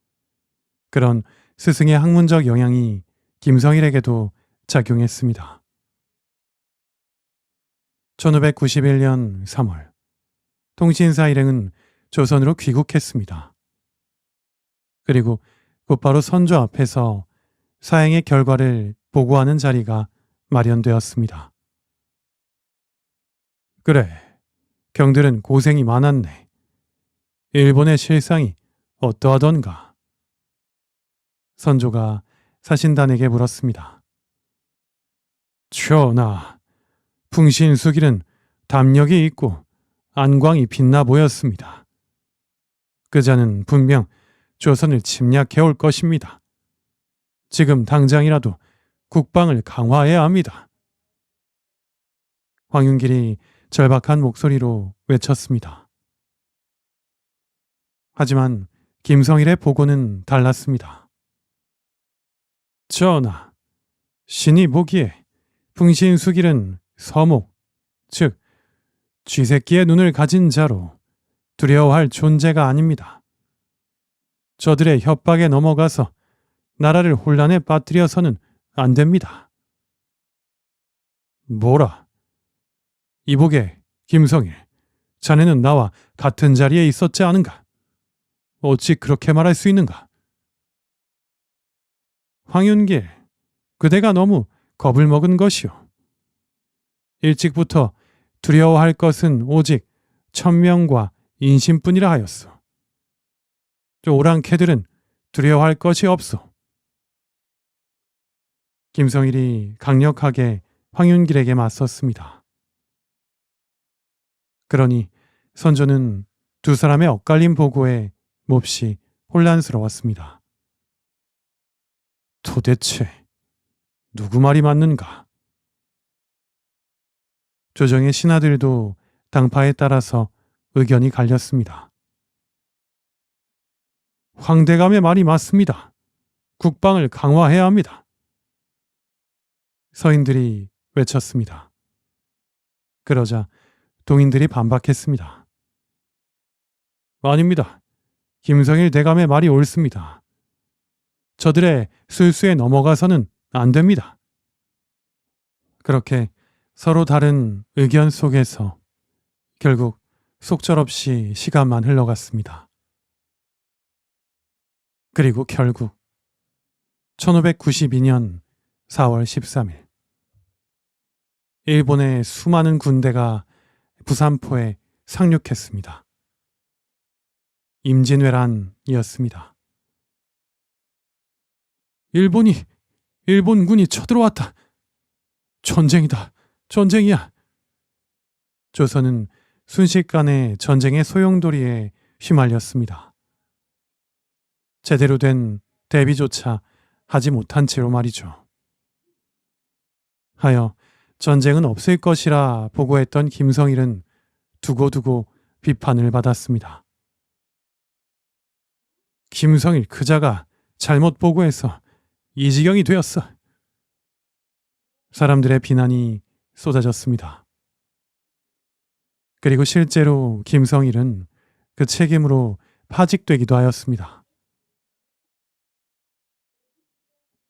그런 스승의 학문적 영향이 김성일에게도 작용했습니다. 1591년 3월, 통신사 일행은 조선으로 귀국했습니다. 그리고 곧바로 선조 앞에서 사행의 결과를 보고하는 자리가 마련되었습니다. 그래, 경들은 고생이 많았네. 일본의 실상이 어떠하던가? 선조가 사신단에게 물었습니다. 전하, 풍신수길은 담력이 있고 안광이 빛나 보였습니다. 그자는 분명 조선을 침략해 올 것입니다. 지금 당장이라도 국방을 강화해야 합니다. 황윤길이 절박한 목소리로 외쳤습니다. 하지만 김성일의 보고는 달랐습니다. 전하, 신이 보기에 풍신수길은 서목, 즉 쥐새끼의 눈을 가진 자로 두려워할 존재가 아닙니다. 저들의 협박에 넘어가서 나라를 혼란에 빠뜨려서는 안 됩니다. 뭐라? 이보게, 김성일, 자네는 나와 같은 자리에 있었지 않은가? 어찌 그렇게 말할 수 있는가? 황윤길, 그대가 너무 겁을 먹은 것이오. 일찍부터 두려워할 것은 오직 천명과 인심뿐이라 하였소. 오랑캐들은 두려워할 것이 없소. 김성일이 강력하게 황윤길에게 맞섰습니다. 그러니 선조는 두 사람의 엇갈린 보고에 몹시 혼란스러웠습니다. 도대체 누구 말이 맞는가? 조정의 신하들도 당파에 따라서 의견이 갈렸습니다. 황대감의 말이 맞습니다. 국방을 강화해야 합니다. 서인들이 외쳤습니다. 그러자 동인들이 반박했습니다. 아닙니다. 김성일 대감의 말이 옳습니다. 저들의 술수에 넘어가서는 안 됩니다. 그렇게 서로 다른 의견 속에서 결국 속절없이 시간만 흘러갔습니다. 그리고 결국 1592년 4월 13일 일본의 수많은 군대가 부산포에 상륙했습니다. 임진왜란이었습니다. 일본군이 쳐들어왔다. 전쟁이다. 전쟁이야. 조선은 순식간에 전쟁의 소용돌이에 휘말렸습니다. 제대로 된 대비조차 하지 못한 채로 말이죠. 하여 전쟁은 없을 것이라 보고했던 김성일은 두고두고 비판을 받았습니다. 김성일 그자가 잘못 보고해서 이 지경이 되었어. 사람들의 비난이 쏟아졌습니다. 그리고 실제로 김성일은 그 책임으로 파직되기도 하였습니다.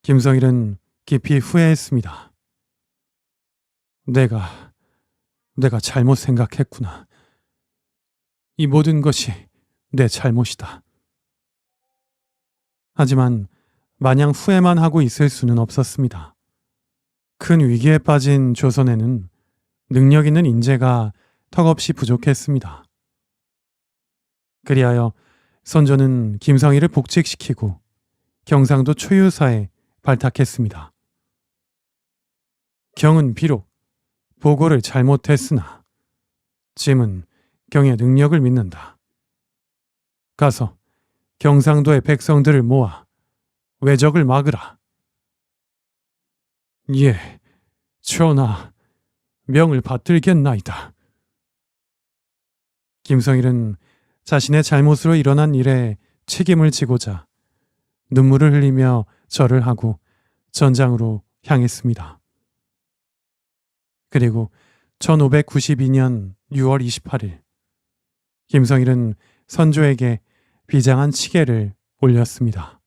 김성일은 깊이 후회했습니다. 내가 잘못 생각했구나. 이 모든 것이 내 잘못이다. 하지만 마냥 후회만 하고 있을 수는 없었습니다. 큰 위기에 빠진 조선에는 능력 있는 인재가 턱없이 부족했습니다. 그리하여 선조는 김성일을 복직시키고 경상도 초유사에 발탁했습니다. 경은 비록 보고를 잘못했으나 짐은 경의 능력을 믿는다. 가서 경상도의 백성들을 모아 왜적을 막으라. 예, 전하, 명을 받들겠나이다. 김성일은 자신의 잘못으로 일어난 일에 책임을 지고자 눈물을 흘리며 절을 하고 전장으로 향했습니다. 그리고 1592년 6월 28일 김성일은 선조에게 비장한 치계를 올렸습니다.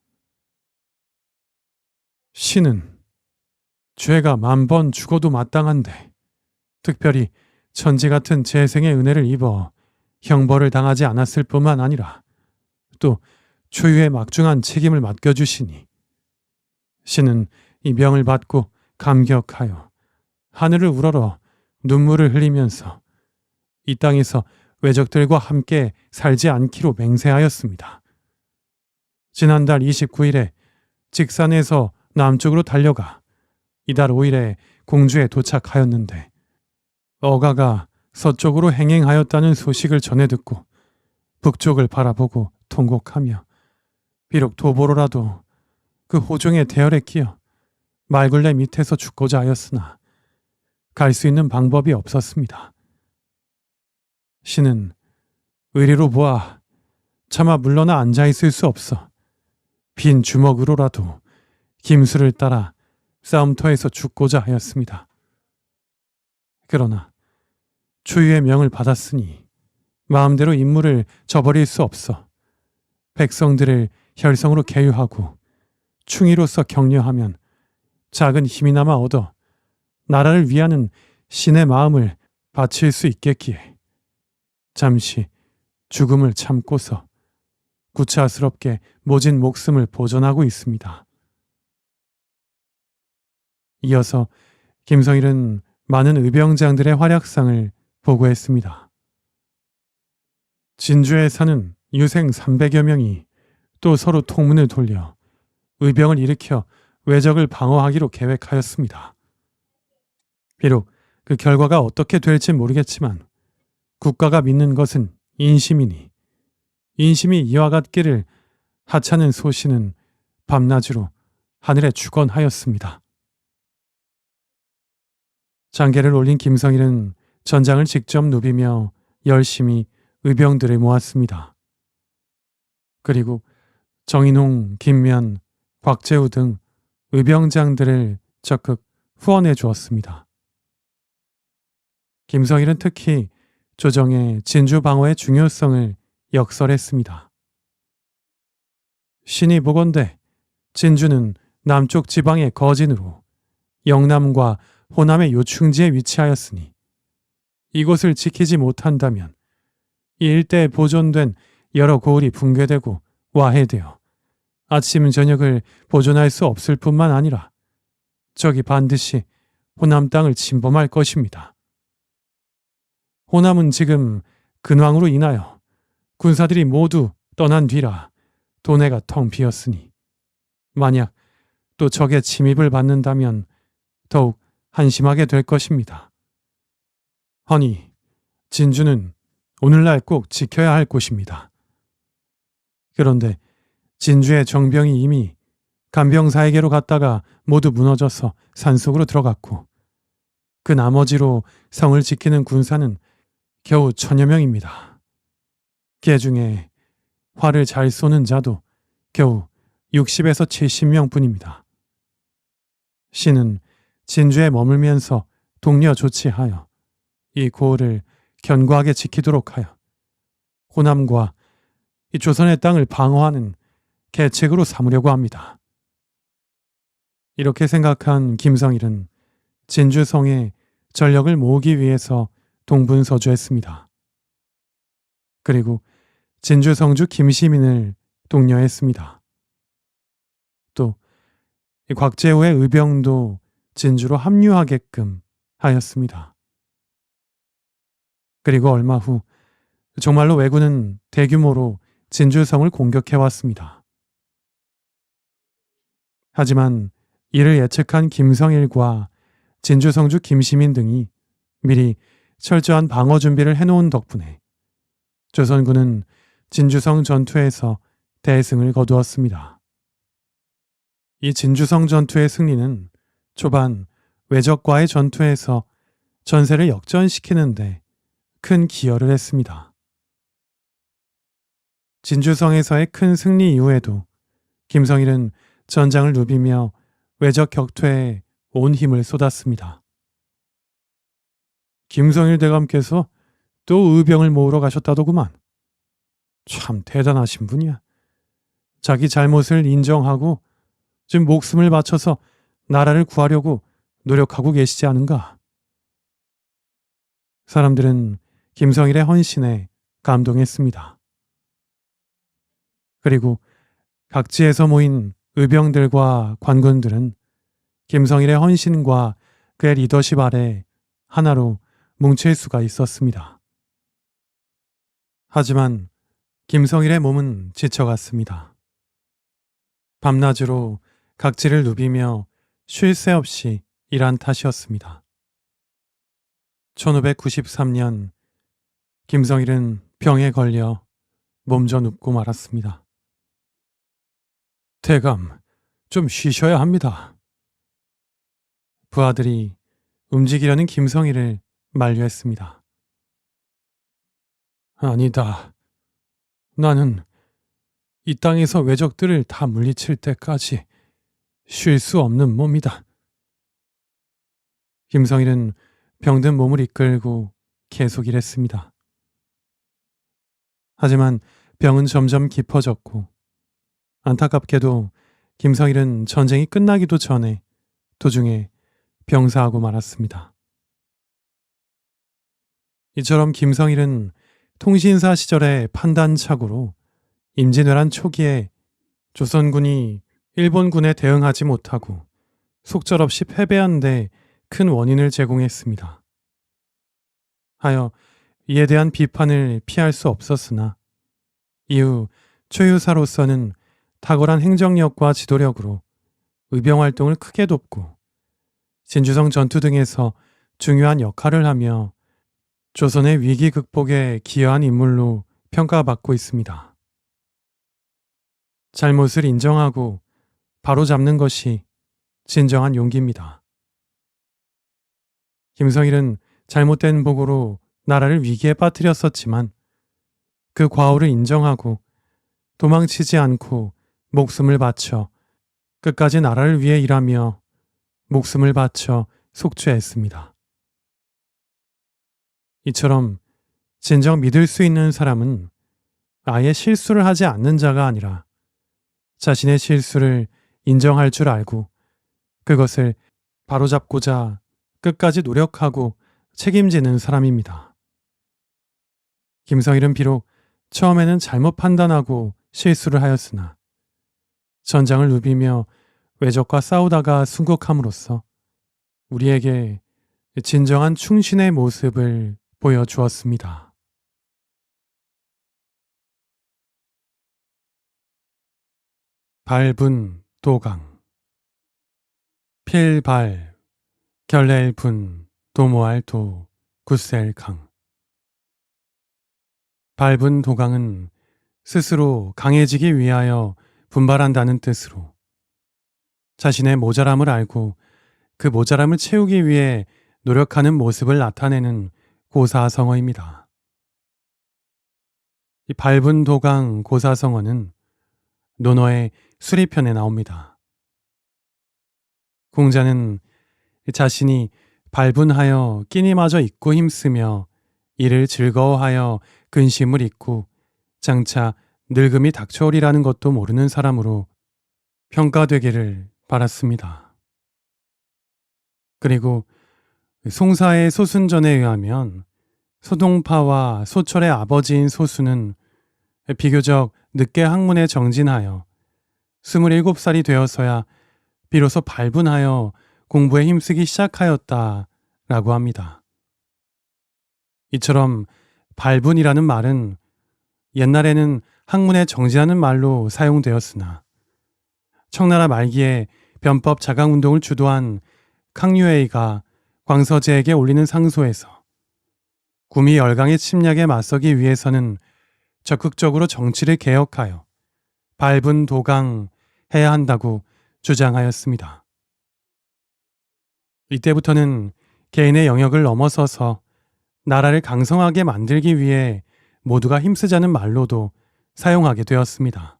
신은 죄가 10,000번 죽어도 마땅한데 특별히 천지 같은 재생의 은혜를 입어 형벌을 당하지 않았을 뿐만 아니라 또 초유의 막중한 책임을 맡겨주시니 신은 이 명을 받고 감격하여 하늘을 우러러 눈물을 흘리면서 이 땅에서 왜적들과 함께 살지 않기로 맹세하였습니다. 지난달 29일에 직산에서 남쪽으로 달려가 이달 5일에 공주에 도착하였는데 어가가 서쪽으로 행행하였다는 소식을 전해 듣고 북쪽을 바라보고 통곡하며 비록 도보로라도 그 호종의 대열에 끼어 말굴레 밑에서 죽고자 하였으나 갈 수 있는 방법이 없었습니다. 신은 의리로 보아 차마 물러나 앉아있을 수 없어 빈 주먹으로라도 김수를 따라 싸움터에서 죽고자 하였습니다. 그러나 초유의 명을 받았으니 마음대로 임무를 저버릴 수 없어 백성들을 혈성으로 계유하고 충의로서 격려하면 작은 힘이나마 얻어 나라를 위하는 신의 마음을 바칠 수 있겠기에 잠시 죽음을 참고서 구차스럽게 모진 목숨을 보존하고 있습니다. 이어서 김성일은 많은 의병장들의 활약상을 보고했습니다. 진주에 사는 유생 300여 명이 또 서로 통문을 돌려 의병을 일으켜 왜적을 방어하기로 계획하였습니다. 비록 그 결과가 어떻게 될지 모르겠지만 국가가 믿는 것은 인심이니 인심이 이와 같기를 하찮은 소신은 밤낮으로 하늘에 축원하였습니다. 장계를 올린 김성일은 전장을 직접 누비며 열심히 의병들을 모았습니다. 그리고 정인홍, 김면, 곽재우 등 의병장들을 적극 후원해 주었습니다. 김성일은 특히 조정의 진주 방어의 중요성을 역설했습니다. 신이 보건대 진주는 남쪽 지방의 거진으로 영남과 호남의 요충지에 위치하였으니 이곳을 지키지 못한다면 이 일대에 보존된 여러 고을이 붕괴되고 와해되어 아침 저녁을 보존할 수 없을 뿐만 아니라 적이 반드시 호남 땅을 침범할 것입니다. 호남은 지금 근황으로 인하여 군사들이 모두 떠난 뒤라 도내가 텅 비었으니 만약 또 적의 침입을 받는다면 더욱 한심하게 될 것입니다. 허니 진주는 오늘날 꼭 지켜야 할 곳입니다. 그런데 진주의 정병이 이미 간병사에게로 갔다가 모두 무너져서 산속으로 들어갔고 그 나머지로 성을 지키는 군사는 겨우 1000여 명입니다. 개 중에 활을 잘 쏘는 자도 겨우 60에서 70명뿐입니다. 신은 진주에 머물면서 동료 조치하여 이 고을을 견고하게 지키도록 하여 호남과 이 조선의 땅을 방어하는 계책으로 삼으려고 합니다. 이렇게 생각한 김성일은 진주성에 전력을 모으기 위해서 동분서주했습니다. 그리고 진주성주 김시민을 독려했습니다. 또 이 곽재우의 의병도 진주로 합류하게끔 하였습니다. 그리고 얼마 후 정말로 왜군은 대규모로 진주성을 공격해왔습니다. 하지만 이를 예측한 김성일과 진주성주 김시민 등이 미리 철저한 방어 준비를 해놓은 덕분에 조선군은 진주성 전투에서 대승을 거두었습니다. 이 진주성 전투의 승리는 초반 외적과의 전투에서 전세를 역전시키는데 큰 기여를 했습니다. 진주성에서의 큰 승리 이후에도 김성일은 전장을 누비며 외적 격퇴에 온 힘을 쏟았습니다. 김성일 대감께서 또 의병을 모으러 가셨다더구만. 참 대단하신 분이야. 자기 잘못을 인정하고 지금 목숨을 바쳐서 나라를 구하려고 노력하고 계시지 않은가. 사람들은 김성일의 헌신에 감동했습니다. 그리고 각지에서 모인 의병들과 관군들은 김성일의 헌신과 그의 리더십 아래 하나로 뭉칠 수가 있었습니다. 하지만 김성일의 몸은 지쳐갔습니다. 밤낮으로 각지를 누비며 쉴 새 없이 일한 탓이었습니다. 1593년 김성일은 병에 걸려 몸져 눕고 말았습니다. 대감, 좀 쉬셔야 합니다. 부하들이 움직이려는 김성일을 만류했습니다. 아니다. 나는 이 땅에서 외적들을 다 물리칠 때까지 쉴 수 없는 몸이다. 김성일은 병든 몸을 이끌고 계속 일했습니다. 하지만 병은 점점 깊어졌고 안타깝게도 김성일은 전쟁이 끝나기도 전에 도중에 병사하고 말았습니다. 이처럼 김성일은 통신사 시절의 판단착오로 임진왜란 초기에 조선군이 일본군에 대응하지 못하고 속절없이 패배한 데 큰 원인을 제공했습니다. 하여 이에 대한 비판을 피할 수 없었으나 이후 최유사로서는 탁월한 행정력과 지도력으로 의병 활동을 크게 돕고 진주성 전투 등에서 중요한 역할을 하며 조선의 위기 극복에 기여한 인물로 평가받고 있습니다. 잘못을 인정하고 바로잡는 것이 진정한 용기입니다. 김성일은 잘못된 보고로 나라를 위기에 빠뜨렸었지만 그 과오를 인정하고 도망치지 않고 목숨을 바쳐 끝까지 나라를 위해 일하며 목숨을 바쳐 속죄했습니다. 이처럼 진정 믿을 수 있는 사람은 아예 실수를 하지 않는 자가 아니라 자신의 실수를 인정할 줄 알고 그것을 바로잡고자 끝까지 노력하고 책임지는 사람입니다. 김성일은 비록 처음에는 잘못 판단하고 실수를 하였으나 전장을 누비며 외적과 싸우다가 순국함으로써 우리에게 진정한 충신의 모습을 보여주었습니다. 발분 도강 필발 결렐분 도모알도 굿셀강 발분 도강은 스스로 강해지기 위하여 분발한다는 뜻으로 자신의 모자람을 알고 그 모자람을 채우기 위해 노력하는 모습을 나타내는 고사성어입니다. 이 발분 도강 고사성어는 논어의 수리편에 나옵니다. 공자는 자신이 발분하여 끼니마저 잊고 힘쓰며 이를 즐거워하여 근심을 잊고 장차 늙음이 닥쳐오리라는 것도 모르는 사람으로 평가되기를 바랐습니다. 그리고 송사의 소순전에 의하면 소동파와 소철의 아버지인 소수는 비교적 늦게 학문에 정진하여 27살이 되어서야 비로소 발분하여 공부에 힘쓰기 시작하였다라고 합니다. 이처럼 발분이라는 말은 옛날에는 학문에 정진하는 말로 사용되었으나 청나라 말기에 변법 자강운동을 주도한康유에이가 광서제에게 올리는 상소에서 구미 열강의 침략에 맞서기 위해서는 적극적으로 정치를 개혁하여 발분 도강해야 한다고 주장하였습니다. 이때부터는 개인의 영역을 넘어서서 나라를 강성하게 만들기 위해 모두가 힘쓰자는 말로도 사용하게 되었습니다.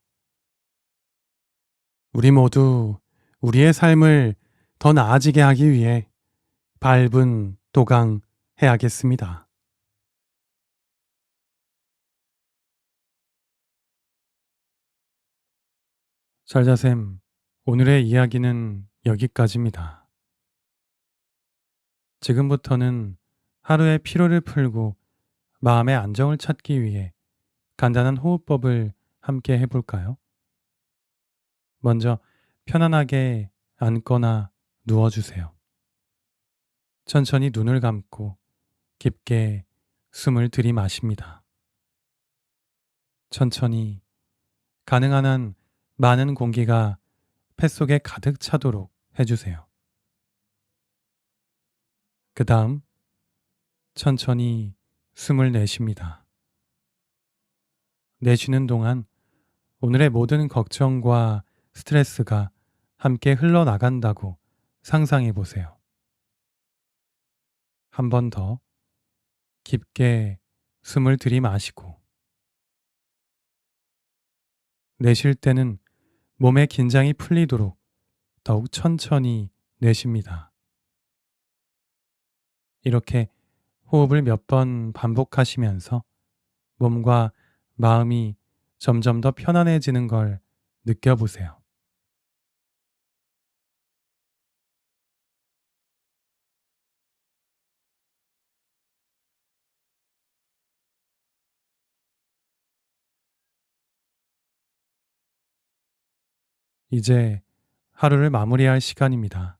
우리 모두 우리의 삶을 더 나아지게 하기 위해 발분 도강해야겠습니다. 잘자쌤, 오늘의 이야기는 여기까지입니다. 지금부터는 하루의 피로를 풀고 마음의 안정을 찾기 위해 간단한 호흡법을 함께 해볼까요? 먼저 편안하게 앉거나 누워주세요. 천천히 눈을 감고 깊게 숨을 들이마십니다. 천천히 가능한 한 많은 공기가 폐속에 가득 차도록 해주세요. 그 다음 천천히 숨을 내쉽니다. 내쉬는 동안 오늘의 모든 걱정과 스트레스가 함께 흘러나간다고 상상해 보세요. 한 번 더 깊게 숨을 들이마시고 내쉴 때는 몸의 긴장이 풀리도록 더욱 천천히 내쉽니다. 이렇게 호흡을 몇 번 반복하시면서 몸과 마음이 점점 더 편안해지는 걸 느껴보세요. 이제 하루를 마무리할 시간입니다.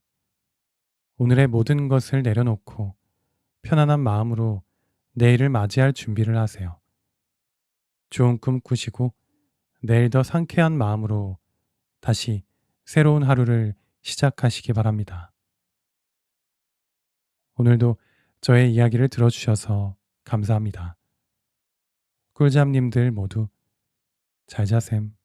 오늘의 모든 것을 내려놓고 편안한 마음으로 내일을 맞이할 준비를 하세요. 좋은 꿈 꾸시고 내일 더 상쾌한 마음으로 다시 새로운 하루를 시작하시기 바랍니다. 오늘도 저의 이야기를 들어주셔서 감사합니다. 꿀잠님들 모두 잘 자셈.